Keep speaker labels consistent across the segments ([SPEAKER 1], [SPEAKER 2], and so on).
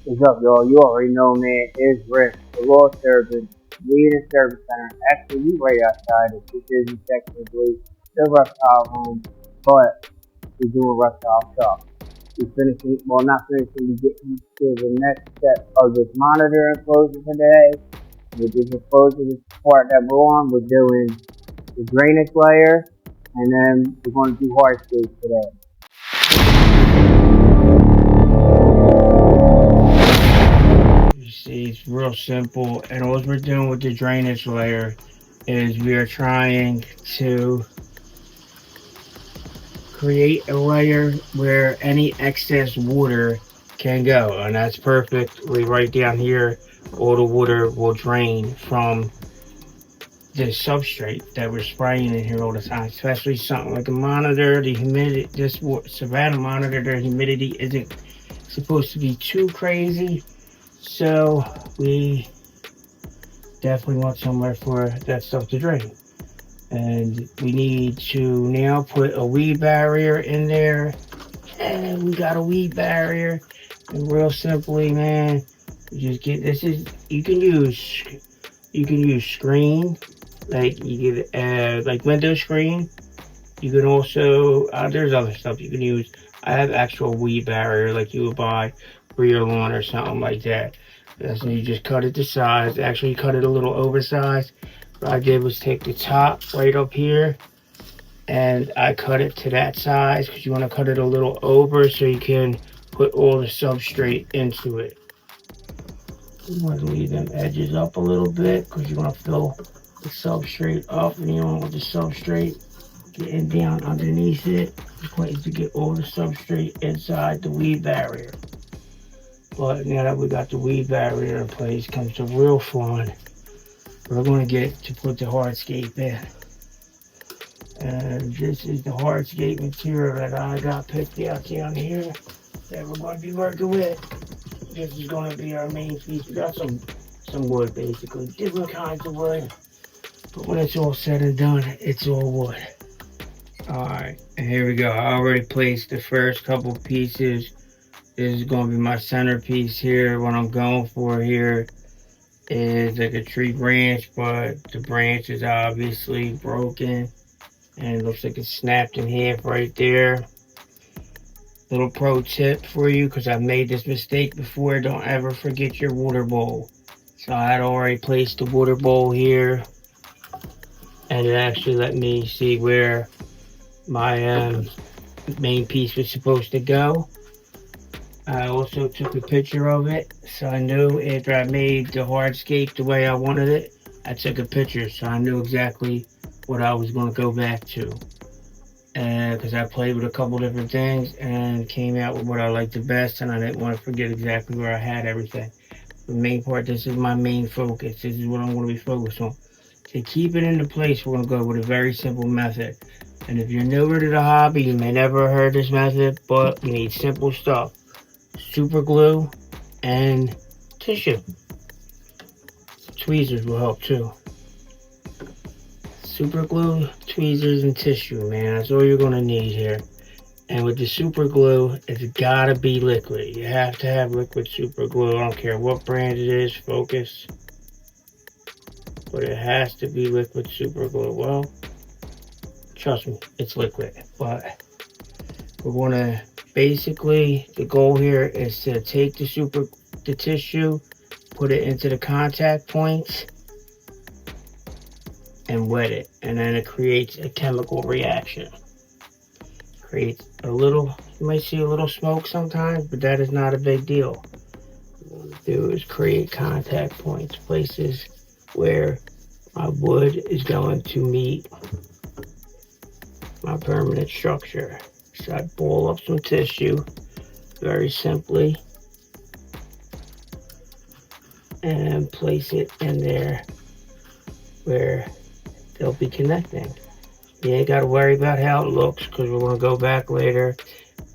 [SPEAKER 1] What's up, y'all? You already know, man. It's Rick, the Law Serpents, leading service center. Actually, we right outside it. This isn't technically the reptile room, but we're doing reptile stuff. We're finishing, well, not finishing, we're getting to the next step of this monitor enclosure today. With this enclosure, this part that we're on, we're doing the dranage layer, and then we're going to do hardscape today.
[SPEAKER 2] You see, it's real simple, and all we're doing with the drainage layer is we are trying to create a layer where any excess water can go, and that's perfectly right down here. All the water will drain from the substrate that we're spraying in here all the time, especially something like a monitor. The humidity, this Savannah monitor, the humidity isn't supposed to be too crazy, so we definitely want somewhere for that stuff to drain. And we need to now put a weed barrier in there. And we got a weed barrier. And real simply, man, you just get this is you can use screen, like you get like window screen. You can also there's other stuff you can use. I have actual weed barrier like you would buy for your lawn or something like that. So you just cut it to size. Actually, cut it a little oversized. What I did was take the top right up here and I cut it to that size because you want to cut it a little over so you can put all the substrate into it. You want to leave them edges up a little bit because you want to fill the substrate up, and you don't want the substrate getting down underneath it. The point is to get all the substrate inside the weed barrier. But now that we got the weed barrier in place, comes the real fun. We're going to get to put the hardscape in. And this is the hardscape material that I got picked out down here that we're going to be working with. This is going to be our main piece. We got some wood, basically, different kinds of wood. But when it's all said and done, it's all wood. Alright, and here we go. I already placed the first couple pieces. This is going to be my centerpiece here. What I'm going for here is like a tree branch, but the branch is obviously broken. And it looks like it's snapped in half right there. Little pro tip for you, because I've made this mistake before. Don't ever forget your water bowl. So I had already placed the water bowl here. And it actually let me see where my main piece was supposed to go. I also took a picture of it, so I knew after I made the hardscape the way I wanted it, I took a picture, so I knew exactly what I was going to go back to. And because I played with a couple different things and came out with what I liked the best, and I didn't want to forget exactly where I had everything. The main part, this is my main focus. This is what I'm going to be focused on. To keep it into place, we're going to go with a very simple method. And if you're newer to the hobby, you may never have heard this method, but we need simple stuff. Super glue and tissue. Tweezers will help too. Super glue, tweezers, and tissue, man. That's all you're going to need here. And with the super glue, it's got to be liquid. You have to have liquid super glue. I don't care what brand it is, Foucus. But it has to be liquid super glue. Well, trust me, it's liquid. But we're going to basically, the goal here is to take the tissue, put it into the contact points, and wet it. And then it creates a chemical reaction. Creates a little, you might see a little smoke sometimes, but that is not a big deal. What we want to do is create contact points, places where my wood is going to meet my permanent structure. So I ball up some tissue very simply and place it in there where they'll be connecting. You ain't got to worry about how it looks because we're going to go back later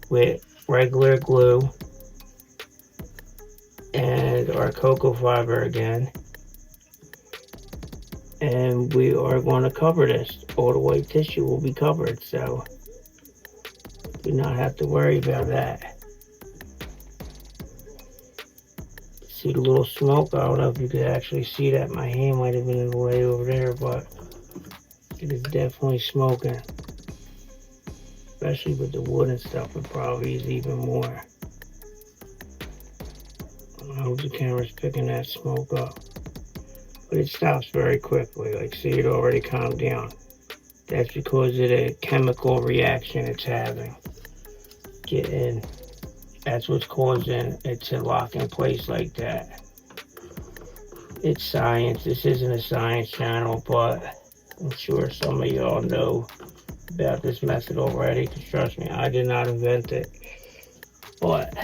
[SPEAKER 2] with regular glue and our cocoa fiber again. And we are going to cover this. All the white tissue will be covered, so do not have to worry about that. See the little smoke? I don't know if you could actually see that. My hand might have been in the way over there, but it is definitely smoking. Especially with the wood and stuff, it probably is even more. I hope the camera's picking that smoke up. But it stops very quickly. Like, see, it already calmed down. That's because of the chemical reaction it's having. That's what's causing it to lock in place like that. It's science. This isn't a science channel, but I'm sure some of y'all know about this method already. Because trust me, I did not invent it. But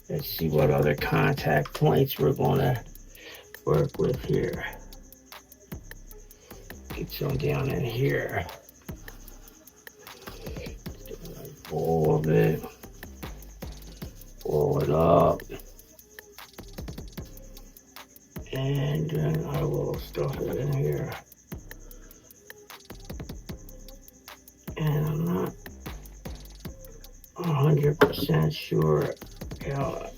[SPEAKER 2] let's see what other contact points we're going to work with here. Get some down in here. All of it. Pull it up. And then I will stuff it in here. And I'm not 100% sure how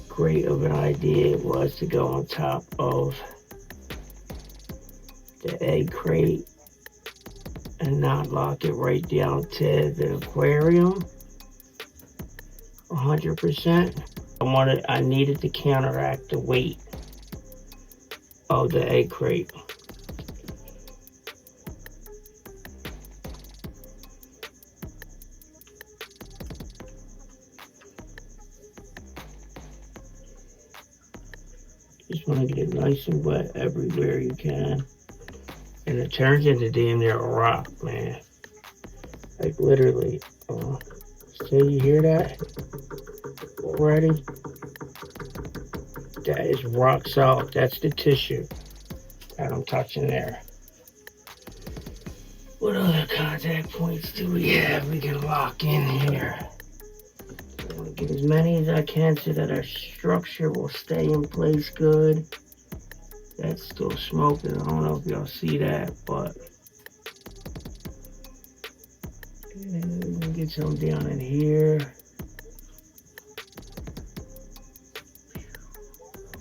[SPEAKER 2] great of an idea it was to go on top of the egg crate and not lock it right down to the aquarium 100%. I needed to counteract the weight of the egg crate. Just want to get it nice and wet everywhere you can. And it turns into damn near a rock, man. Like literally. So you hear that already? That is rock solid. That's the tissue that I'm touching there. What other contact points do we have we can lock in here? I want to get as many as I can so that our structure will stay in place good. That's still smoking. I don't know if y'all see that, but get some down in here.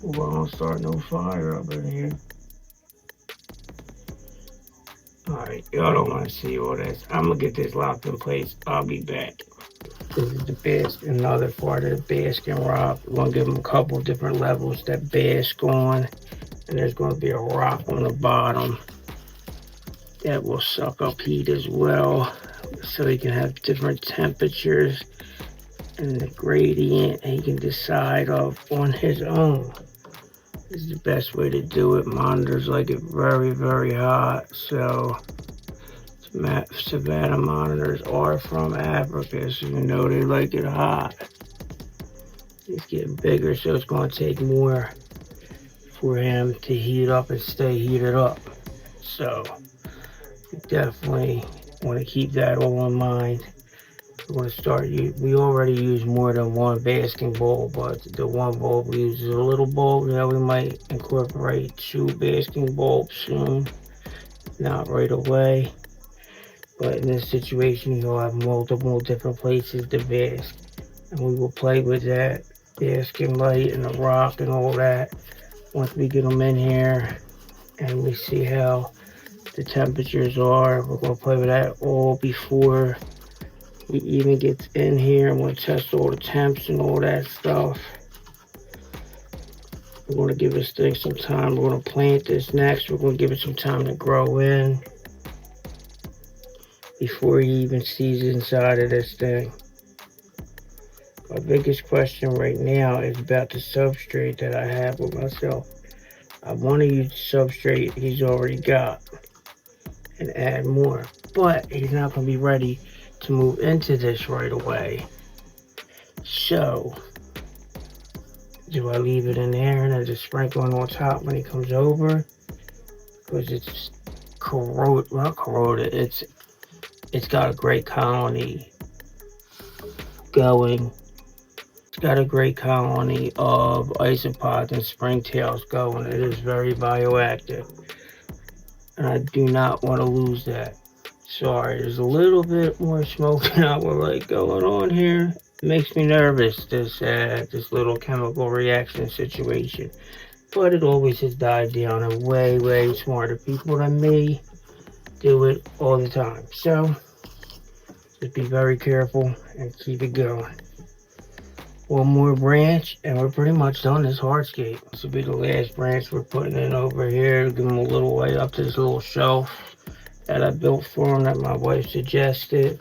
[SPEAKER 2] Hope I don't start no fire up in here. Alright, y'all don't want to see all this. I'm going to get this locked in place. I'll be back. This is the bask, another part of the basking rock. We're going to give them a couple different levels that bask on. And there's going to be a rock on the bottom that will suck up heat as well. So you can have different temperatures and the gradient, and he can decide on his own. This is the best way to do it. Monitors like it very, very hot. So Savannah monitors are from Africa, so you know they like it hot. It's getting bigger, so it's going to take more for him to heat up and stay heated up. So you definitely want to keep that all in mind. We're going to start, we already use more than one basking bowl, but the one bowl we use is a little bowl. Now we might incorporate 2 basking bowls soon, not right away. But in this situation, you'll have multiple different places to bask. And we will play with that basking light and the rock and all that once we get them in here and we see how the temperatures are. We're going to play with that all before we even get in here. I'm going to test all the temps and all that stuff. We're going to give this thing some time. We're going to plant this next. We're going to give it some time to grow in before he even sees inside of this thing. My biggest question right now is about the substrate that I have with myself. I want to use the substrate he's already got and add more, but he's not going to be ready to move into this right away. So do I leave it in there and I just sprinkle it on top when he comes over? Because it's not corroded, it's got a great colony going. It's got a great colony of isopods and springtails going. It is very bioactive, and I do not want to lose that. Sorry, there's a little bit more smoke now we're like going on here. It makes me nervous, this little chemical reaction situation. But it always has died down, and way smarter people than me do it all the time. So just be very careful and keep it going. One more branch and we're pretty much done this hardscape. This will be the last branch we're putting in over here. Give them a little way up to this little shelf that I built for them that my wife suggested.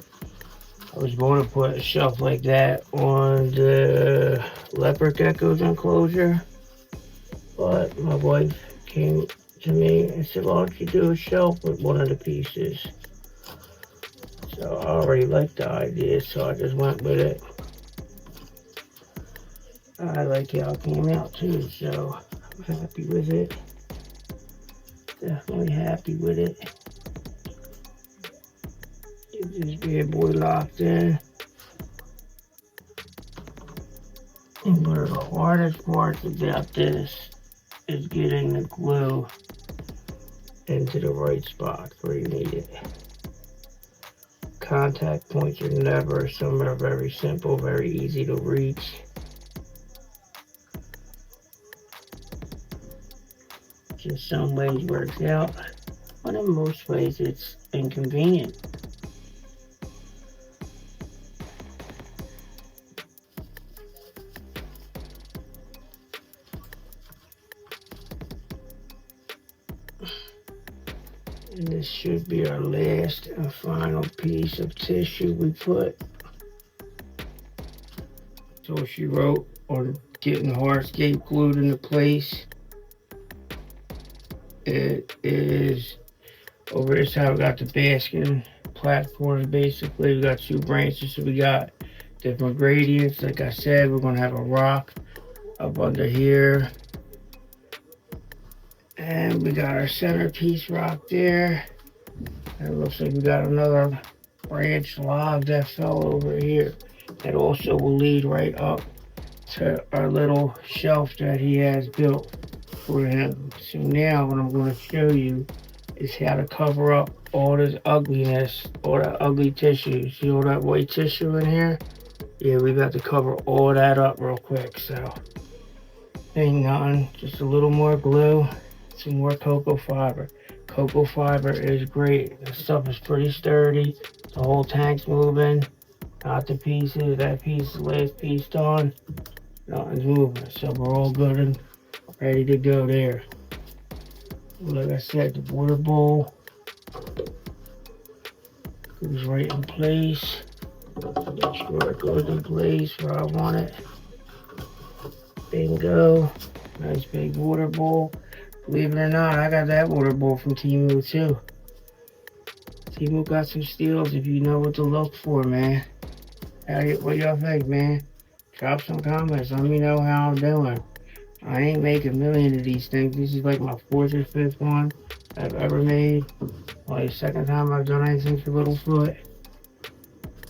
[SPEAKER 2] I was going to put a shelf like that on the leopard gecko's enclosure, but my wife came to me and said, why don't you do a shelf with one of the pieces? So I already liked the idea, so I just went with it. I like how it came out too, so I'm happy with it. Definitely happy with it. Get this bad boy locked in. And one of the hardest parts about this is getting the glue into the right spot where you need it. Contact points are never, some are very simple, very easy to reach. In some ways works out, but in most ways it's inconvenient. And this should be our last and final piece of tissue we put. So she wrote on getting hardscape glued into place. It is over this side. We got the basking platforms. Basically, we got two branches, so we got different gradients. Like I said, we're gonna have a rock up under here, and we got our centerpiece rock there. And it looks like we got another branch log that fell over here. That also will lead right up to our little shelf that he has built for him. So now what I'm going to show you is how to cover up all this ugliness, all that ugly tissue. See all that white tissue in here? Yeah, we got to cover all that up real quick. So ain't nothing, just a little more glue, some more cocoa fiber. Cocoa fiber is great. This stuff is pretty sturdy. The whole tank's moving, not the pieces. That piece, the last piece done, nothing's moving. So we're all good and ready to go there. Like I said, the water bowl goes right in place. Make sure it goes in place where I want it. Bingo. Nice big water bowl. Believe it or not, I got that water bowl from Temu too. Temu got some steals if you know what to look for, man. What y'all think, man? Drop some comments. Let me know how I'm doing. I ain't making a million of these things. This is like my fourth or fifth one I've ever made. Like second time I've done anything for Littlefoot.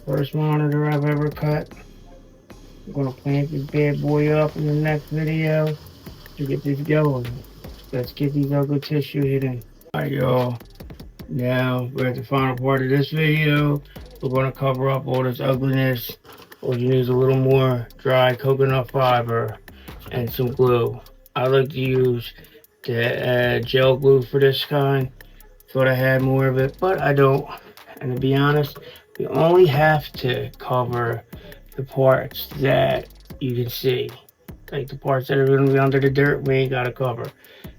[SPEAKER 2] First monitor I've ever cut. I'm gonna plant this bad boy up in the next video to get this going. Let's get these ugly tissue hidden. Alright, y'all. Now we're at the final part of this video. We're gonna cover up all this ugliness. All you need is a little more dry coconut fiber and some glue. I like to use the gel glue for this kind. Thought I had more of it, but I don't. And to be honest, we only have to cover the parts that you can see. Like the parts that are going to be under the dirt, we ain't got to cover.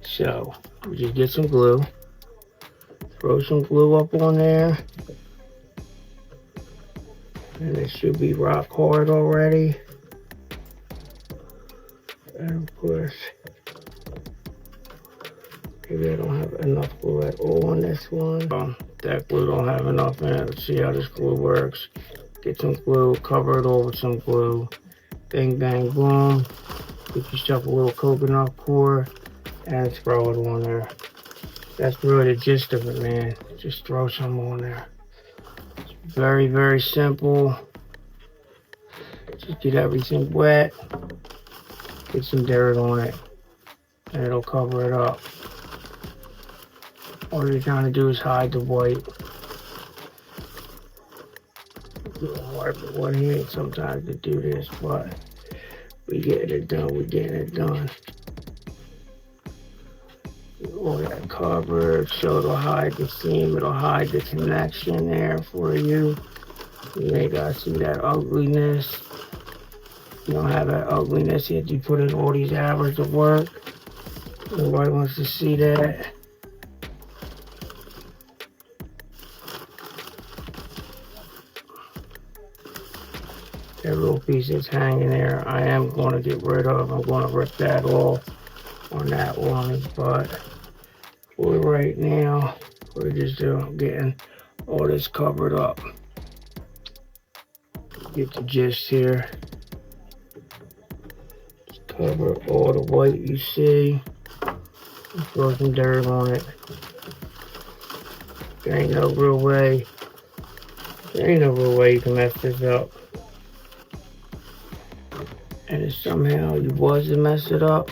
[SPEAKER 2] So we just get some glue. Throw some glue up on there. And it should be rock hard already. And of course, maybe I don't have enough glue at all on this one. That glue don't have enough in it. Let's see how this glue works. Get some glue, cover it all with some glue. Bang, bang, boom. Get yourself a little coconut core and throw it on there. That's really the gist of it, man. Just throw some on there. It's very simple. Just get everything wet. Get some dirt on it. And it'll cover it up. All you're trying to do is hide the white. little hard for one hand sometimes to do this, but we getting it done. We getting it done. All that covered, so it'll hide the seam. It'll hide the connection there for you. You ain't gotta see that ugliness. You don't have that ugliness yet. You put in all these hours of work. Nobody wants to see that. That little piece that's hanging there, I am going to get rid of. I'm going to rip that off on that one, but for right now, we're just getting all this covered up. Get the gist here. Just cover all the white you see. Throw some dirt on it. There ain't no real way. There ain't no real way you can mess this up. And if somehow you was to mess it up,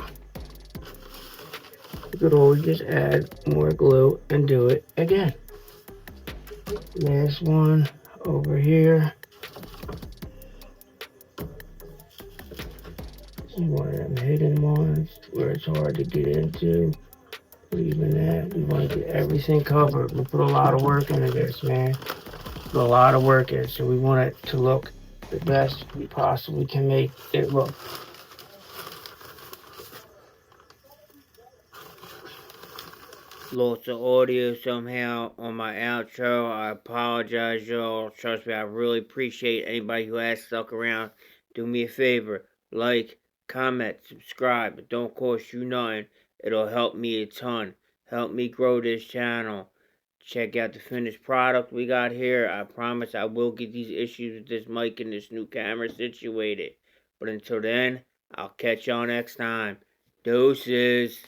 [SPEAKER 2] you could always just add more glue and do it again. Last one over here. One of them hidden ones where it's hard to get into. Even that, we want to get everything covered. We put a lot of work into this, man. Put a lot of work in, so we want it to look the best we possibly can make it look. Lots of audio somehow on my outro. I apologize, y'all. Trust me, I really appreciate anybody who has stuck around. Do me a favor, like, comment, subscribe. It don't cost you nothing. It'll help me a ton. Help me grow this channel. Check out the finished product we got here. I promise I will get these issues with this mic and this new camera situated. But until then, I'll catch y'all next time. Deuces.